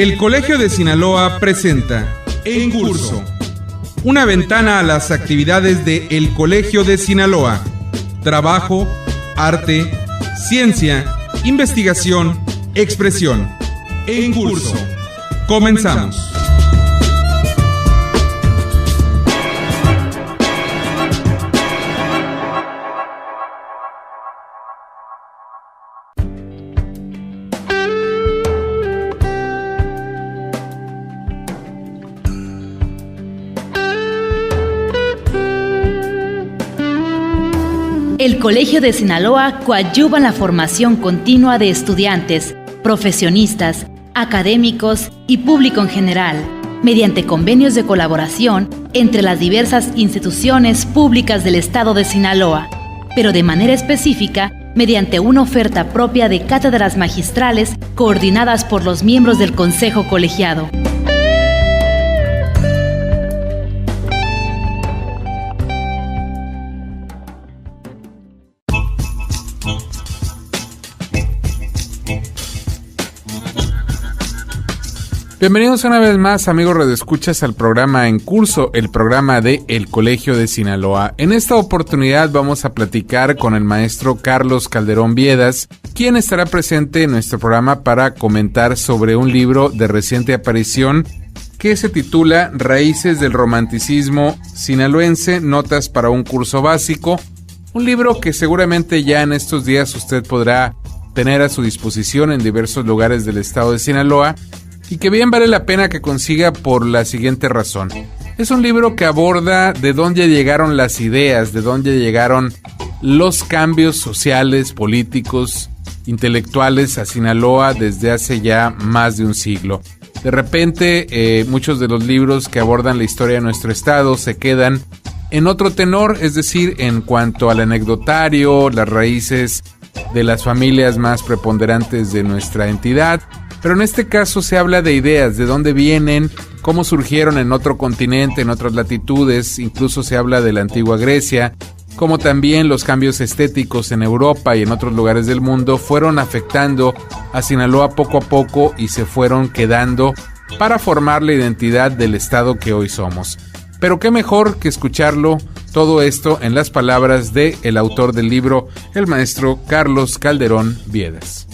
El Colegio de Sinaloa presenta En Curso, una ventana a las actividades de El Colegio de Sinaloa. Trabajo, arte, ciencia, investigación, expresión. En Curso. Comenzamos. El Colegio de Sinaloa coadyuva en la formación continua de estudiantes, profesionistas, académicos y público en general, mediante convenios de colaboración entre las diversas instituciones públicas del estado de Sinaloa, pero de manera específica mediante una oferta propia de cátedras magistrales coordinadas por los miembros del Consejo Colegiado. Bienvenidos una vez más, amigos radioescuchas, al programa En Curso, el programa de El Colegio de Sinaloa. En esta oportunidad vamos a platicar con el maestro Carlos Calderón Viedas, quien estará presente en nuestro programa para comentar sobre un libro de reciente aparición que se titula Raíces del Romanticismo Sinaloense, Notas para un Curso Básico. Un libro que seguramente ya en estos días usted podrá tener a su disposición en diversos lugares del estado de Sinaloa, y que bien vale la pena que consiga por la siguiente razón. Es un libro que aborda de dónde llegaron las ideas, de dónde llegaron los cambios sociales, políticos, intelectuales a Sinaloa desde hace ya más de un siglo. De repente, muchos de los libros que abordan la historia de nuestro estado se quedan en otro tenor, es decir, en cuanto al anecdotario, las raíces de las familias más preponderantes de nuestra entidad. Pero en este caso se habla de ideas, de dónde vienen, cómo surgieron en otro continente, en otras latitudes, incluso se habla de la antigua Grecia, como también los cambios estéticos en Europa y en otros lugares del mundo fueron afectando a Sinaloa poco a poco y se fueron quedando para formar la identidad del estado que hoy somos. Pero qué mejor que escucharlo todo esto en las palabras de el autor del libro, el maestro Carlos Calderón Viedas.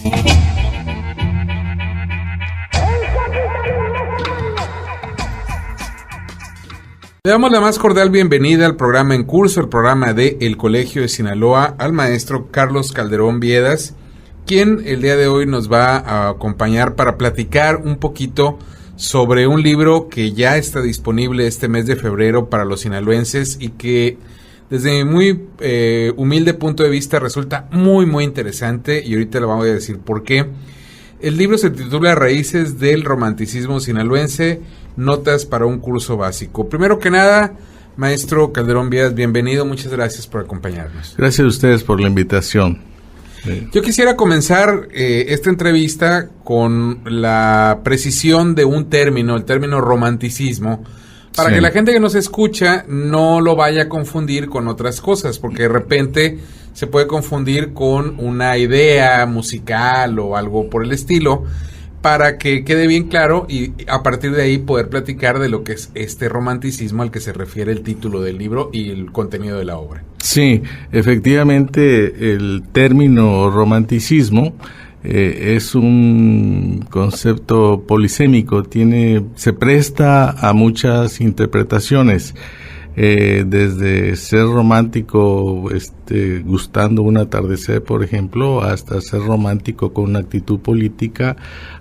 Le damos la más cordial bienvenida al programa En Curso, el programa de El Colegio de Sinaloa, al maestro Carlos Calderón Viedas, quien el día de hoy nos va a acompañar para platicar un poquito sobre un libro que ya está disponible este mes de febrero para los sinaloenses y que desde mi muy humilde punto de vista resulta muy interesante, y ahorita le vamos a decir por qué. El libro se titula Raíces del Romanticismo Sinaloense, Notas para un Curso Básico. Primero que nada, maestro Calderón Viedas, bienvenido, muchas gracias por acompañarnos. Gracias a ustedes por la invitación. Yo quisiera comenzar esta entrevista con la precisión de un término, el término romanticismo, para que la gente que nos escucha no lo vaya a confundir con otras cosas, porque de repente se puede confundir con una idea musical o algo por el estilo, para que quede bien claro y a partir de ahí poder platicar de lo que es este romanticismo al que se refiere el título del libro y el contenido de la obra. Sí, efectivamente el término romanticismo es un concepto polisémico, se presta a muchas interpretaciones. Desde ser romántico gustando un atardecer, por ejemplo, hasta ser romántico con una actitud política,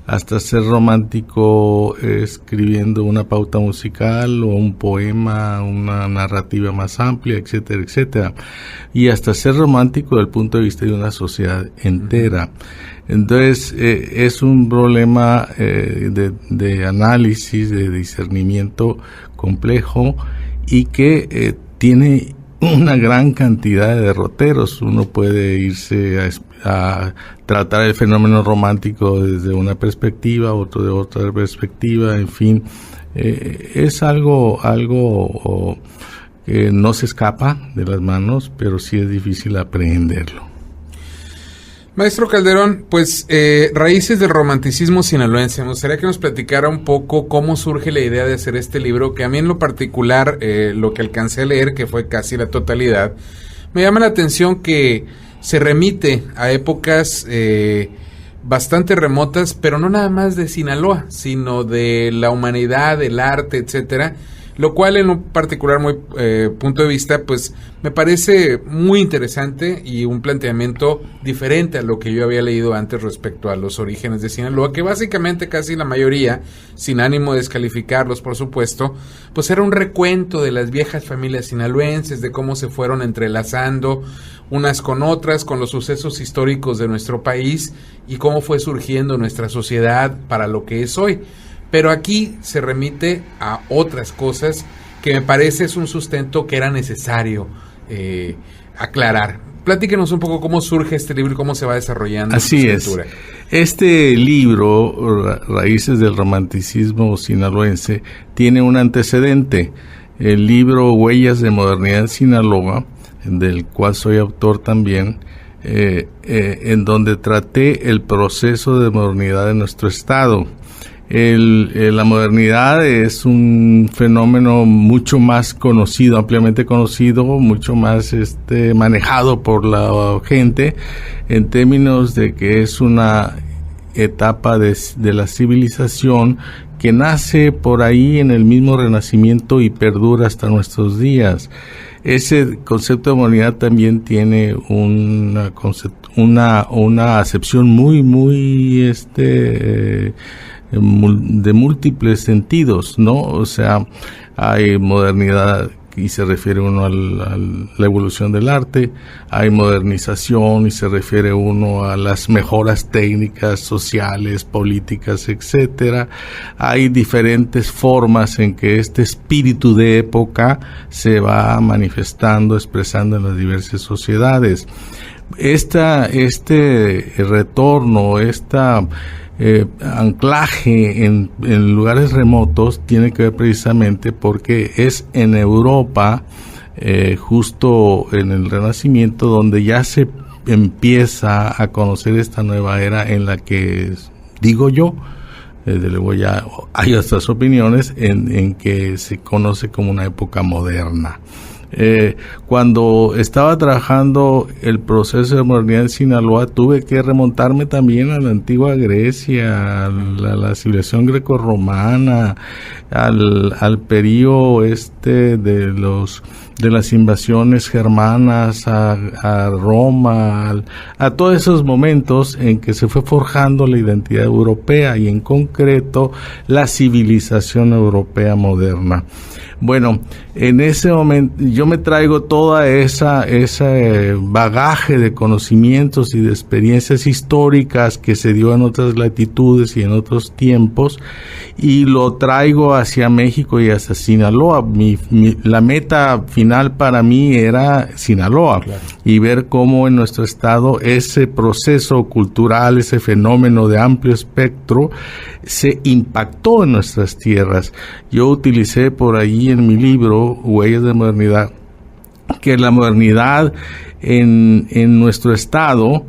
hasta ser romántico escribiendo una pauta musical o un poema, una narrativa más amplia, etcétera, etcétera, y hasta ser romántico desde el punto de vista de una sociedad entera. Entonces, es un problema de análisis, de discernimiento complejo, y que tiene una gran cantidad de derroteros. Uno puede irse a tratar el fenómeno romántico desde una perspectiva, otro de otra perspectiva, en fin, es algo que no se escapa de las manos, pero sí es difícil aprehenderlo. Maestro Calderón, pues Raíces del Romanticismo Sinaloense, me gustaría que nos platicara un poco cómo surge la idea de hacer este libro, que a mí en lo particular, lo que alcancé a leer, que fue casi la totalidad, me llama la atención que se remite a épocas bastante remotas, pero no nada más de Sinaloa, sino de la humanidad, del arte, etcétera, lo cual en un particular punto de vista, pues me parece muy interesante y un planteamiento diferente a lo que yo había leído antes respecto a los orígenes de Sinaloa, que básicamente casi la mayoría, sin ánimo de descalificarlos por supuesto, pues era un recuento de las viejas familias sinaloenses, de cómo se fueron entrelazando unas con otras, con los sucesos históricos de nuestro país y cómo fue surgiendo nuestra sociedad para lo que es hoy. Pero aquí se remite a otras cosas que me parece es un sustento que era necesario aclarar. Platíquenos un poco cómo surge este libro y cómo se va desarrollando. Así es. Este libro, Raíces del Romanticismo Sinaloense, tiene un antecedente. El libro Huellas de Modernidad en Sinaloa, del cual soy autor también, en donde traté el proceso de modernidad de nuestro estado. La modernidad es un fenómeno mucho más conocido, ampliamente conocido, mucho más manejado por la gente, en términos de que es una etapa de la civilización que nace por ahí en el mismo Renacimiento y perdura hasta nuestros días. Ese concepto de modernidad también tiene una acepción muy de múltiples sentidos, ¿no? O sea, hay modernidad y se refiere uno a la evolución del arte, hay modernización y se refiere uno a las mejoras técnicas, sociales, políticas, etcétera. Hay diferentes formas en que este espíritu de época se va manifestando, expresando en las diversas sociedades. Este retorno, anclaje en lugares remotos tiene que ver precisamente porque es en Europa, justo en el Renacimiento, donde ya se empieza a conocer esta nueva era en la que, digo yo, desde luego ya hay otras opiniones, en que se conoce como una época moderna. Cuando estaba trabajando el proceso de modernidad en Sinaloa, tuve que remontarme también a la antigua Grecia, a la civilización grecorromana, al período de las invasiones germanas a Roma, a todos esos momentos en que se fue forjando la identidad europea y en concreto la civilización europea moderna. Bueno, en ese momento yo me traigo toda ese bagaje de conocimientos y de experiencias históricas que se dio en otras latitudes y en otros tiempos y lo traigo hacia México y hacia Sinaloa. La meta final para mí era Sinaloa, claro, y ver cómo en nuestro estado ese proceso cultural, ese fenómeno de amplio espectro se impactó en nuestras tierras. Yo utilicé por ahí en mi libro Huellas de Modernidad que la modernidad en nuestro estado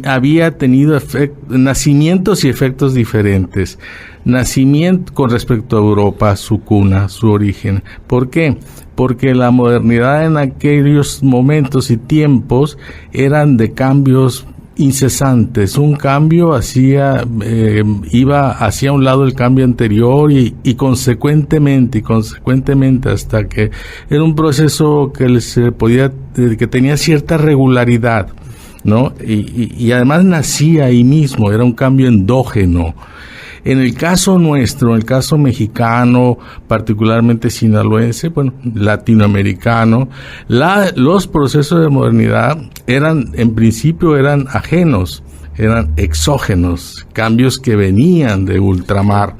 había tenido nacimientos y efectos diferentes. Nacimiento con respecto a Europa, su cuna, su origen. ¿Por qué? Porque la modernidad en aquellos momentos y tiempos eran de cambios incesantes. Un cambio iba hacia un lado el cambio anterior y consecuentemente hasta que era un proceso que tenía cierta regularidad, ¿no? Y además nacía ahí mismo, era un cambio endógeno. En el caso nuestro, en el caso mexicano, particularmente sinaloense, latinoamericano, los procesos de modernidad en principio eran ajenos, eran exógenos, cambios que venían de ultramar.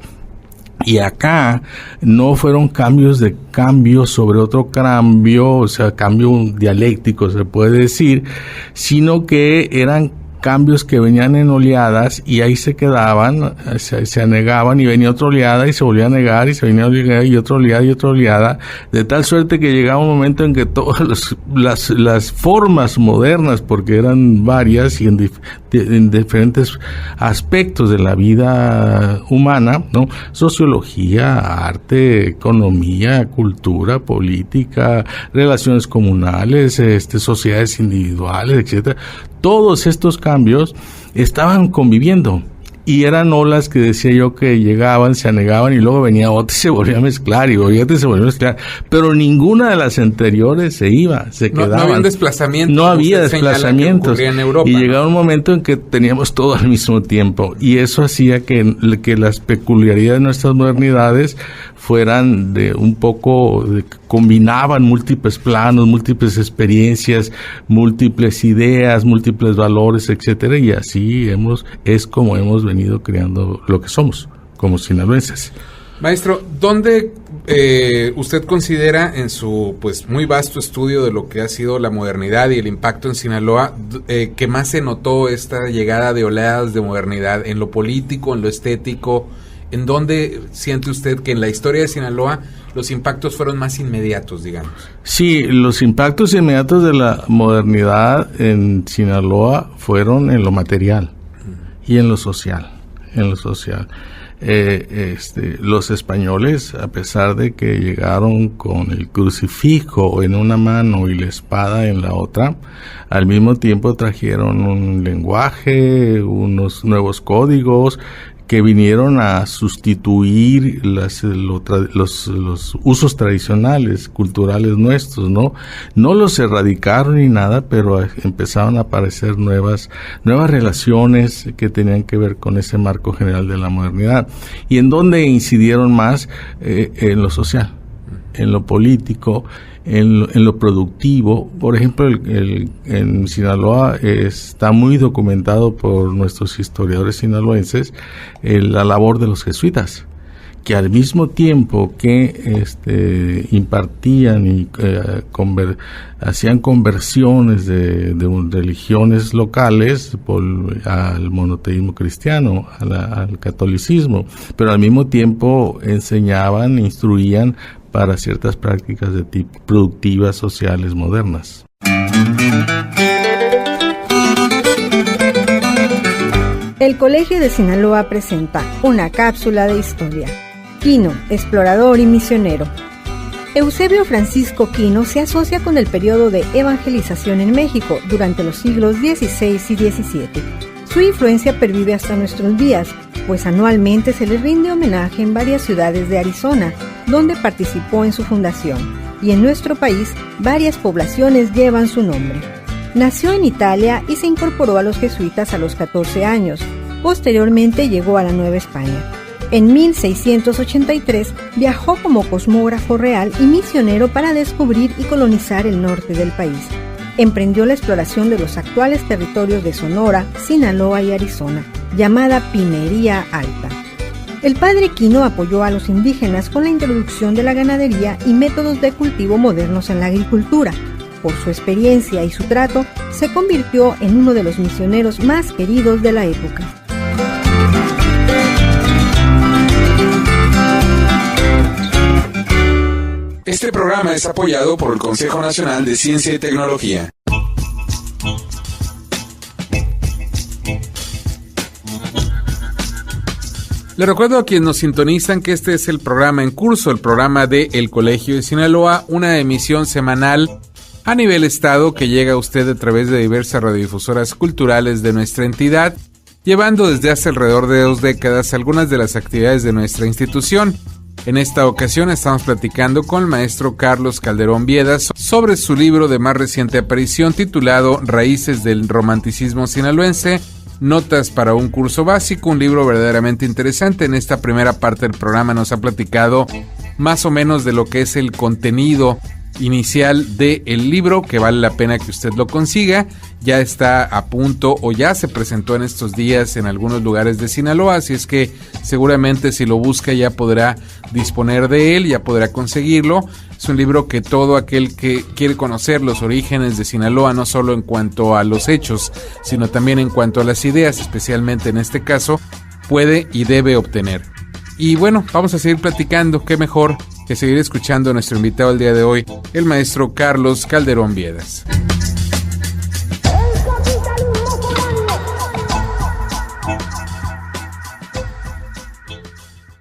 Y acá no fueron cambios sobre otro cambio, o sea, cambio dialéctico se puede decir, sino que eran cambios que venían en oleadas y ahí se quedaban, se anegaban y venía otra oleada y se volvía a negar y se venía y otra oleada, de tal suerte que llegaba un momento en que todas las formas modernas, porque eran varias y en diferentes aspectos de la vida humana, ¿no? Sociología, arte, economía, cultura, política, relaciones comunales, sociedades individuales, etcétera. Todos estos cambios estaban conviviendo y eran olas que decía yo que llegaban, se anegaban y luego venía otra y se volvía a mezclar y otra se volvía a mezclar, pero ninguna de las anteriores se iba, se quedaban. No había un desplazamiento. No había desplazamientos en Europa, y llegaba un momento en que teníamos todo al mismo tiempo y eso hacía que las peculiaridades de nuestras modernidades fueran combinaban múltiples planos, múltiples experiencias, múltiples ideas, múltiples valores, etcétera, y así es como hemos venido creando lo que somos como sinaloenses. Maestro, ¿dónde usted considera en su muy vasto estudio de lo que ha sido la modernidad y el impacto en Sinaloa que más se notó esta llegada de oleadas de modernidad? ¿En lo político, en lo estético? ¿En dónde siente usted que en la historia de Sinaloa los impactos fueron más inmediatos, digamos? Sí, los impactos inmediatos de la modernidad en Sinaloa fueron en lo material y en lo social. Los españoles, a pesar de que llegaron con el crucifijo en una mano y la espada en la otra, al mismo tiempo trajeron un lenguaje, unos nuevos códigos que vinieron a sustituir los usos tradicionales, culturales nuestros, ¿no? No los erradicaron ni nada, pero empezaron a aparecer nuevas relaciones que tenían que ver con ese marco general de la modernidad. ¿Y en dónde incidieron más? En lo social, en lo político, en lo productivo. Por ejemplo, en Sinaloa está muy documentado por nuestros historiadores sinaloenses la labor de los jesuitas, que al mismo tiempo que impartían y hacían conversiones de religiones locales al monoteísmo cristiano, al catolicismo, pero al mismo tiempo enseñaban, instruían para ciertas prácticas de tipo productivas, sociales, modernas. El Colegio de Sinaloa presenta una cápsula de historia. Quino, explorador y misionero. Eusebio Francisco Quino se asocia con el periodo de evangelización en México durante los siglos XVI y XVII. Su influencia pervive hasta nuestros días, pues anualmente se le rinde homenaje en varias ciudades de Arizona, donde participó en su fundación, y en nuestro país varias poblaciones llevan su nombre. Nació en Italia y se incorporó a los jesuitas a los 14 años. Posteriormente llegó a la Nueva España. En 1683 viajó como cosmógrafo real y misionero para descubrir y colonizar el norte del país. Emprendió la exploración de los actuales territorios de Sonora, Sinaloa y Arizona, llamada Pinería Alta. El padre Quino apoyó a los indígenas con la introducción de la ganadería y métodos de cultivo modernos en la agricultura. Por su experiencia y su trato, se convirtió en uno de los misioneros más queridos de la época. Este programa es apoyado por el Consejo Nacional de Ciencia y Tecnología. Le recuerdo a quienes nos sintonizan que este es el programa en curso, el programa de El Colegio de Sinaloa, una emisión semanal a nivel estado que llega a usted a través de diversas radiodifusoras culturales de nuestra entidad, llevando desde hace alrededor de 2 décadas algunas de las actividades de nuestra institución. En esta ocasión estamos platicando con el maestro Carlos Calderón Viedas sobre su libro de más reciente aparición titulado Raíces del Romanticismo Sinaloense, Notas para un curso básico, un libro verdaderamente interesante. En esta primera parte del programa nos ha platicado más o menos de lo que es el contenido inicial del libro, que vale la pena que usted lo consiga. Ya está a punto o ya se presentó en estos días en algunos lugares de Sinaloa, así es que seguramente si lo busca ya podrá disponer de él, ya podrá conseguirlo. Es un libro que todo aquel que quiere conocer los orígenes de Sinaloa, no solo en cuanto a los hechos, sino también en cuanto a las ideas, especialmente en este caso, puede y debe obtener. Y bueno, vamos a seguir platicando, qué mejor que seguir escuchando a nuestro invitado el día de hoy, el maestro Carlos Calderón Viedas.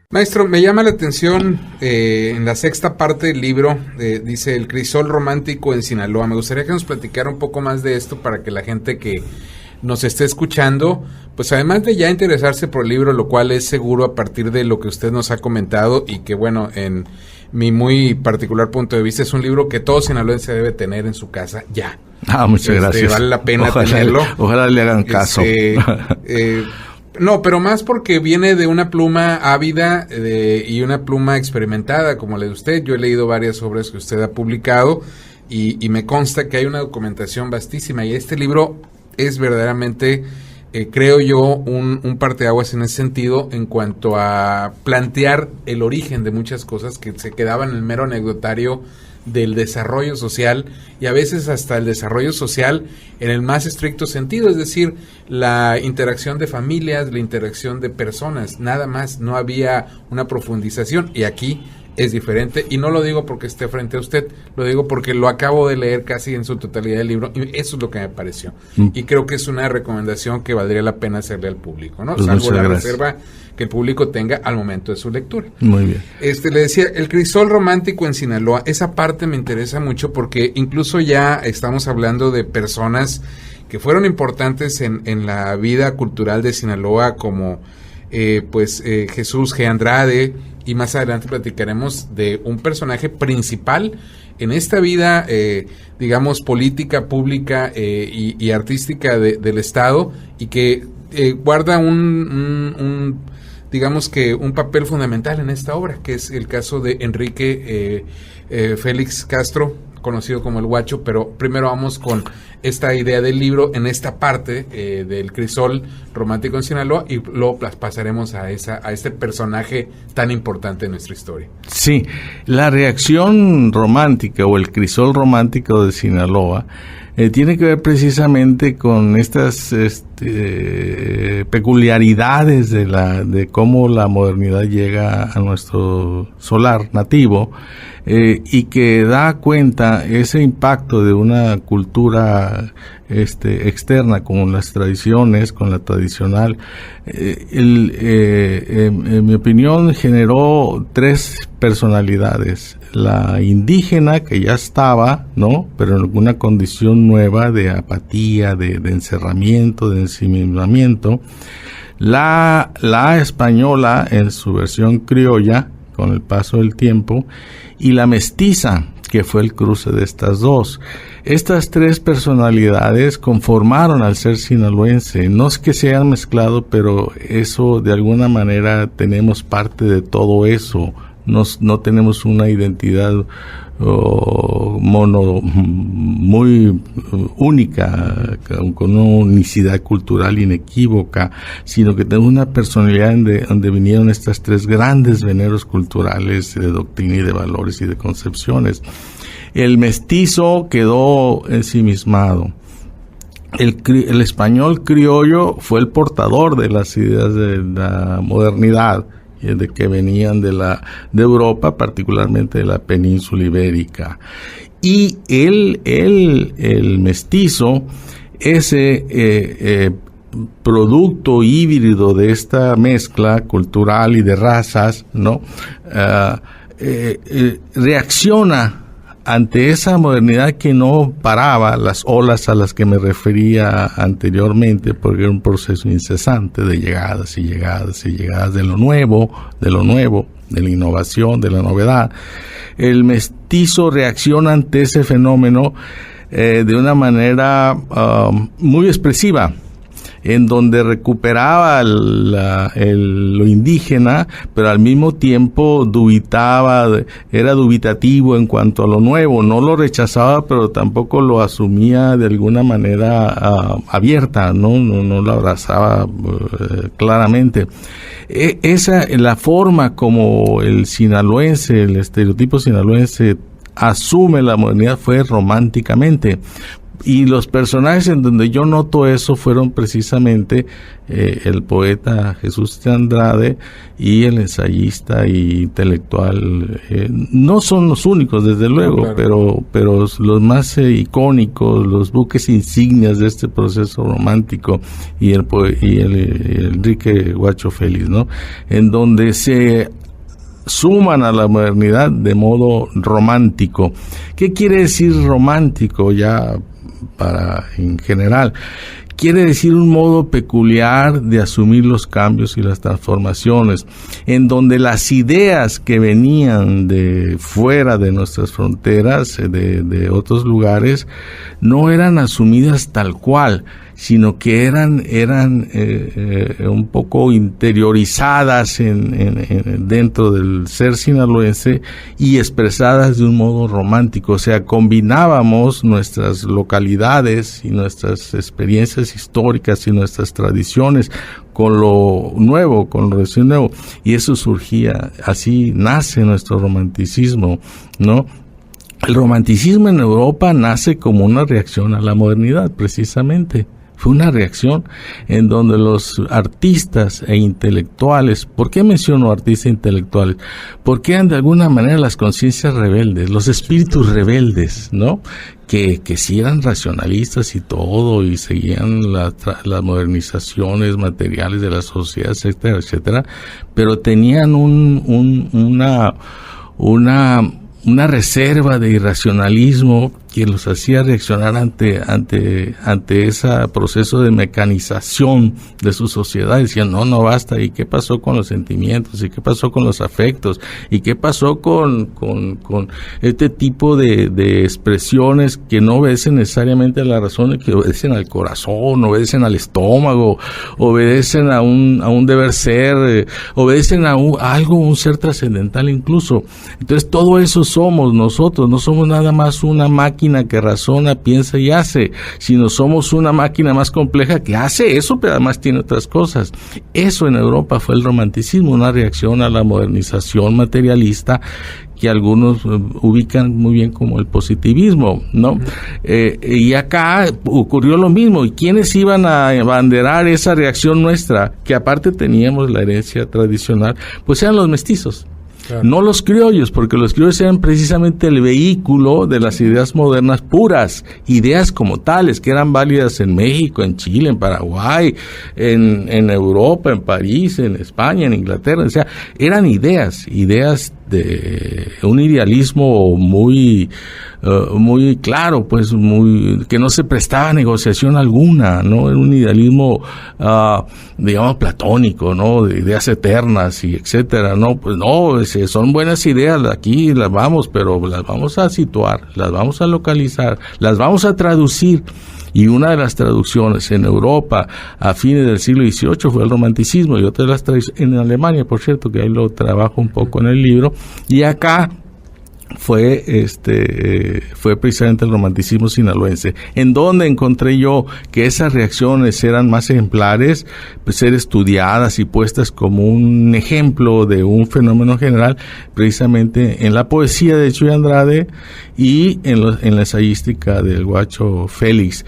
Maestro, me llama la atención en la sexta parte del libro, dice el crisol romántico en Sinaloa. Me gustaría que nos platicara un poco más de esto para que la gente que nos esté escuchando, pues además de ya interesarse por el libro, lo cual es seguro a partir de lo que usted nos ha comentado y que bueno, en mi muy particular punto de vista, es un libro que todo sinaloense debe tener en su casa ya. Muchas gracias. Vale la pena tenerlo. Ojalá le hagan caso. No, pero más porque viene de una pluma ávida y una pluma experimentada como la de usted. Yo he leído varias obras que usted ha publicado y me consta que hay una documentación vastísima y este libro es verdaderamente, creo yo, un parteaguas en ese sentido en cuanto a plantear el origen de muchas cosas que se quedaban en el mero anecdotario del desarrollo social y a veces hasta el desarrollo social en el más estricto sentido, es decir, la interacción de familias, la interacción de personas, nada más, no había una profundización y aquí es diferente y no lo digo porque esté frente a usted, lo digo porque lo acabo de leer casi en su totalidad del libro y eso es lo que me pareció y creo que es una recomendación que valdría la pena hacerle al público, ¿no? Pues salvo la gracias. Reserva que el público tenga al momento de su lectura. Muy bien. Le decía, el crisol romántico en Sinaloa, esa parte me interesa mucho porque incluso ya estamos hablando de personas que fueron importantes en la vida cultural de Sinaloa como Jesús G. Andrade, y más adelante platicaremos de un personaje principal en esta vida, digamos, política, pública y artística del Estado y que guarda digamos que un papel fundamental en esta obra, que es el caso de Enrique Félix Castro, conocido como el Guacho, pero primero vamos con esta idea del libro en esta parte del crisol romántico en Sinaloa y luego pasaremos a este personaje tan importante en nuestra historia. Sí, la reacción romántica o el crisol romántico de Sinaloa tiene que ver precisamente con estas peculiaridades de cómo la modernidad llega a nuestro solar nativo y que da cuenta ese impacto de una cultura externa con las tradiciones, con la tradicional. En mi opinión generó tres personalidades: la indígena, que ya estaba, ¿no?, pero en una condición nueva de apatía, de encerramiento, de ensimismamiento; la española en su versión criolla con el paso del tiempo, y la mestiza, que fue el cruce de estas dos. Estas tres personalidades conformaron al ser sinaloense. No es que se hayan mezclado, pero eso de alguna manera tenemos parte de todo eso. No tenemos una identidad muy única, con una unicidad cultural inequívoca, sino que tenemos una personalidad donde vinieron estas tres grandes veneros culturales de doctrina y de valores y de concepciones. El mestizo quedó ensimismado. El español criollo fue el portador de las ideas de la modernidad, de que venían de Europa, particularmente de la península ibérica. Y el mestizo, ese producto híbrido de esta mezcla cultural y de razas, ¿no?, reacciona ante esa modernidad que no paraba, las olas a las que me refería anteriormente, porque era un proceso incesante de llegadas y llegadas y llegadas de lo nuevo, de la innovación, de la novedad. El mestizo reacciona ante ese fenómeno de una manera muy expresiva. en donde recuperaba lo indígena, pero al mismo tiempo era dubitativo en cuanto a lo nuevo, no lo rechazaba, pero tampoco lo asumía de alguna manera abierta, no lo abrazaba claramente. La forma como el estereotipo sinaloense asume la modernidad fue románticamente. Y los personajes en donde yo noto eso fueron precisamente el poeta Jesús de Andrade y el ensayista y intelectual. No son los únicos, desde luego, no, claro, pero los más icónicos, los buques insignias de este proceso romántico, y el Enrique Huacho Félix, ¿no? En donde se suman a la modernidad de modo romántico. ¿Qué quiere decir romántico ya en general? Quiere decir un modo peculiar de asumir los cambios y las transformaciones, en donde las ideas que venían de fuera de nuestras fronteras, de otros lugares, no eran asumidas tal cual, sino que eran un poco interiorizadas dentro del ser sinaloense y expresadas de un modo romántico. O sea, combinábamos nuestras localidades y nuestras experiencias históricas y nuestras tradiciones con lo nuevo, con lo recién nuevo, y eso surgía, así nace nuestro romanticismo, ¿no? El romanticismo en Europa nace como una reacción a la modernidad, precisamente. Fue una reacción en donde los artistas e intelectuales, ¿por qué menciono artistas e intelectuales? Porque eran de alguna manera las conciencias rebeldes, los espíritus rebeldes, ¿no? Que sí eran racionalistas y todo, y seguían las modernizaciones materiales de la sociedad, etcétera, etcétera, pero tenían una reserva de irracionalismo que los hacía reaccionar ante ese proceso de mecanización de su sociedad. Decían, no basta, ¿y qué pasó con los sentimientos? ¿Y qué pasó con los afectos? ¿Y qué pasó con este tipo de expresiones que no obedecen necesariamente a la razón, que obedecen al corazón, obedecen al estómago, obedecen a un deber ser, obedecen a un ser trascendental incluso? Entonces todo eso somos nosotros, no somos nada más una máquina que razona, piensa y hace, sino somos una máquina más compleja que hace eso, pero además tiene otras cosas. Eso en Europa fue el romanticismo, una reacción a la modernización materialista que algunos ubican muy bien como el positivismo, ¿no? Y acá ocurrió lo mismo. ¿Y quiénes iban a abanderar esa reacción nuestra? Que aparte teníamos la herencia tradicional, pues eran los mestizos. Claro. No los criollos, porque los criollos eran precisamente el vehículo de las ideas modernas puras, ideas como tales, que eran válidas en México, en Chile, en Paraguay, en Europa, en París, en España, en Inglaterra. O sea, eran ideas de un idealismo muy claro, pues que no se prestaba a negociación alguna, ¿no? Era un idealismo digamos platónico, ¿no? De ideas eternas y etcétera, ¿no? Pues no, son buenas ideas, aquí las pero las vamos a situar, las vamos a localizar, las vamos a traducir. Y una de las traducciones en Europa a fines del siglo XVIII fue el romanticismo, y otra de las traducciones en Alemania, por cierto, que ahí lo trabajo un poco en el libro, y acá fue precisamente el romanticismo sinaloense, en donde encontré yo que esas reacciones eran más ejemplares, pues ser estudiadas y puestas como un ejemplo de un fenómeno general, precisamente en la poesía de Chuy Andrade y en la ensayística del Huacho Félix.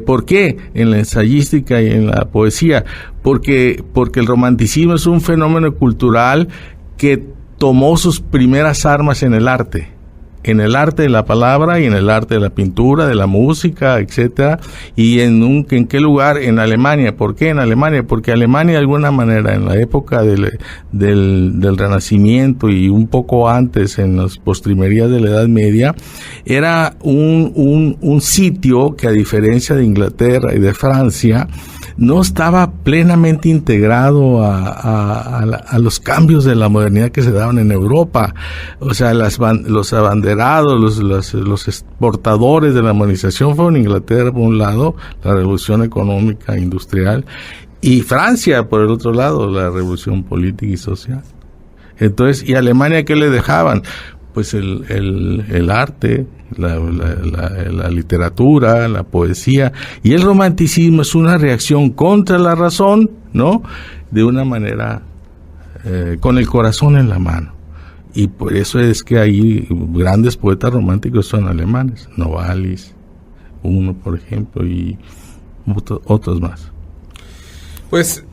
¿Por qué? En la ensayística y en la poesía, porque el romanticismo es un fenómeno cultural que tomó sus primeras armas en el arte de la palabra y en el arte de la pintura, de la música, etcétera. Y ¿en qué lugar? En Alemania. ¿Por qué en Alemania? Porque Alemania, de alguna manera, en la época del Renacimiento y un poco antes, en las postrimerías de la Edad Media, era un sitio que, a diferencia de Inglaterra y de Francia, no estaba plenamente integrado a los cambios de la modernidad que se daban en Europa. O sea, los abanderados, los exportadores de la modernización fueron Inglaterra por un lado, la revolución económica industrial, y Francia por el otro lado, la revolución política y social. Entonces, ¿y Alemania qué le dejaban? Pues el arte, la literatura, la poesía, y el romanticismo es una reacción contra la razón, ¿no? De una manera con el corazón en la mano. Y por eso es que hay grandes poetas románticos son alemanes, Novalis, uno por ejemplo, y otros más. Pues,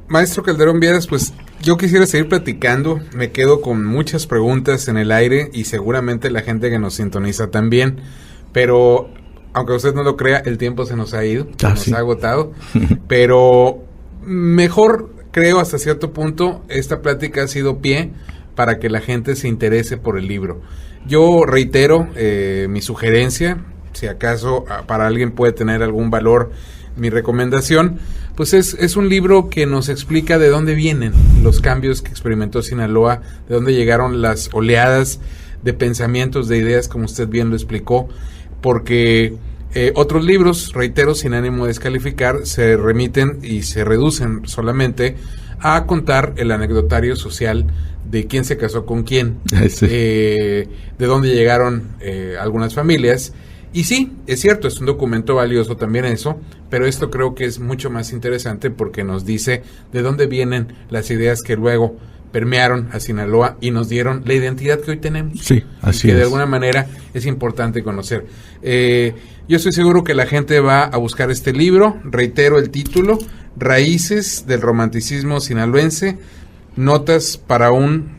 maestro Calderón Viedas, pues yo quisiera seguir platicando, me quedo con muchas preguntas en el aire y seguramente la gente que nos sintoniza también, pero aunque usted no lo crea, el tiempo se nos ha ido, nos ha agotado, pero mejor creo hasta cierto punto esta plática ha sido pie para que la gente se interese por el libro. Yo reitero mi sugerencia, si acaso para alguien puede tener algún valor mi recomendación, pues es un libro que nos explica de dónde vienen los cambios que experimentó Sinaloa, de dónde llegaron las oleadas de pensamientos, de ideas, como usted bien lo explicó, porque otros libros, reitero, sin ánimo de descalificar, se remiten y se reducen solamente a contar el anecdotario social de quién se casó con quién, sí. De dónde llegaron algunas familias. Y sí, es cierto, es un documento valioso también eso, pero esto creo que es mucho más interesante porque nos dice de dónde vienen las ideas que luego permearon a Sinaloa y nos dieron la identidad que hoy tenemos. Sí, así que es. De alguna manera es importante conocer. Yo estoy seguro que la gente va a buscar este libro, reitero el título, Raíces del Romanticismo Sinaloense, Notas para un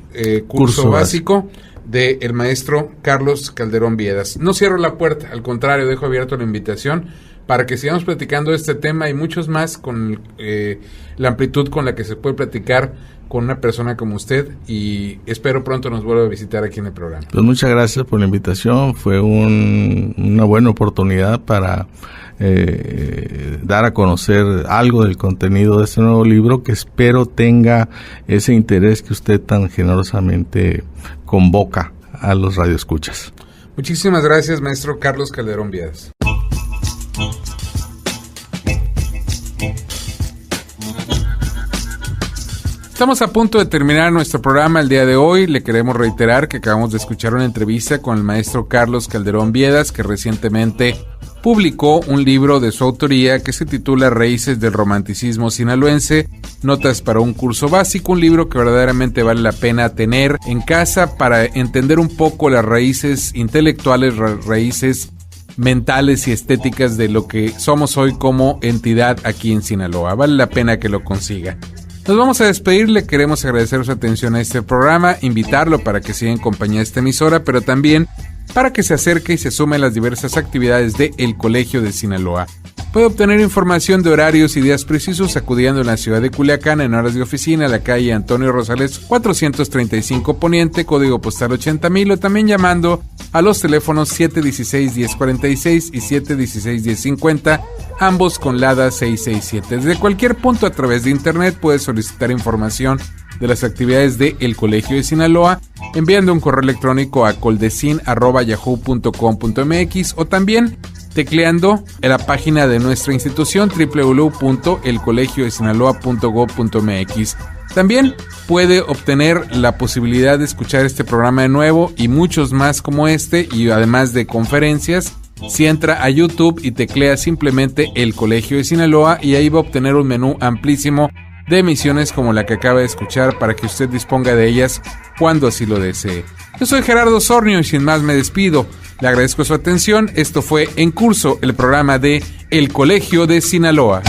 curso básico, de el maestro Carlos Calderón Viedas. No cierro la puerta, al contrario, dejo abierto la invitación para que sigamos platicando de este tema y muchos más con la amplitud con la que se puede platicar con una persona como usted, y espero pronto nos vuelva a visitar aquí en el programa. Pues muchas gracias por la invitación, fue una buena oportunidad para dar a conocer algo del contenido de este nuevo libro, que espero tenga ese interés que usted tan generosamente convoca a los radioescuchas. Muchísimas gracias, maestro Carlos Calderón Viedas. Estamos a punto de terminar nuestro programa el día de hoy. Le queremos reiterar que acabamos de escuchar una entrevista con el maestro Carlos Calderón Viedas, que recientemente publicó un libro de su autoría que se titula Raíces del Romanticismo Sinaloense, Notas para un curso básico, un libro que verdaderamente vale la pena tener en casa para entender un poco las raíces intelectuales, raíces mentales y estéticas de lo que somos hoy como entidad aquí en Sinaloa. Vale la pena que lo consiga. Nos vamos a despedir, le queremos agradecer su atención a este programa, invitarlo para que siga en compañía de esta emisora, pero también para que se acerque y se sume a las diversas actividades de El Colegio de Sinaloa. Puede obtener información de horarios y días precisos acudiendo en la ciudad de Culiacán en horas de oficina a la calle Antonio Rosales 435 Poniente, código postal 80,000, o también llamando a los teléfonos 716-1046 y 716-1050, ambos con LADA 667. Desde cualquier punto a través de internet puede solicitar información de las actividades de El Colegio de Sinaloa enviando un correo electrónico a coldecin@yahoo.com.mx o también tecleando en la página de nuestra institución www.elcolegiodesinaloa.gov.mx. También puede obtener la posibilidad de escuchar este programa de nuevo y muchos más como este, y además de conferencias, si entra a YouTube y teclea simplemente El Colegio de Sinaloa, y ahí va a obtener un menú amplísimo de emisiones como la que acaba de escuchar para que usted disponga de ellas cuando así lo desee. Yo soy Gerardo Sornio y sin más me despido. Le agradezco su atención. Esto fue En Curso, el programa de El Colegio de Sinaloa.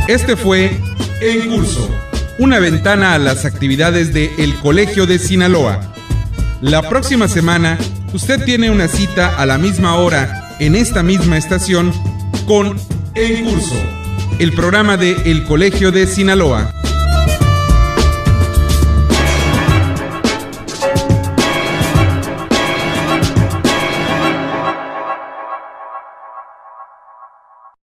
Este fue En Curso, una ventana a las actividades de El Colegio de Sinaloa. La próxima semana usted tiene una cita a la misma hora en esta misma estación con En Curso, el programa de El Colegio de Sinaloa.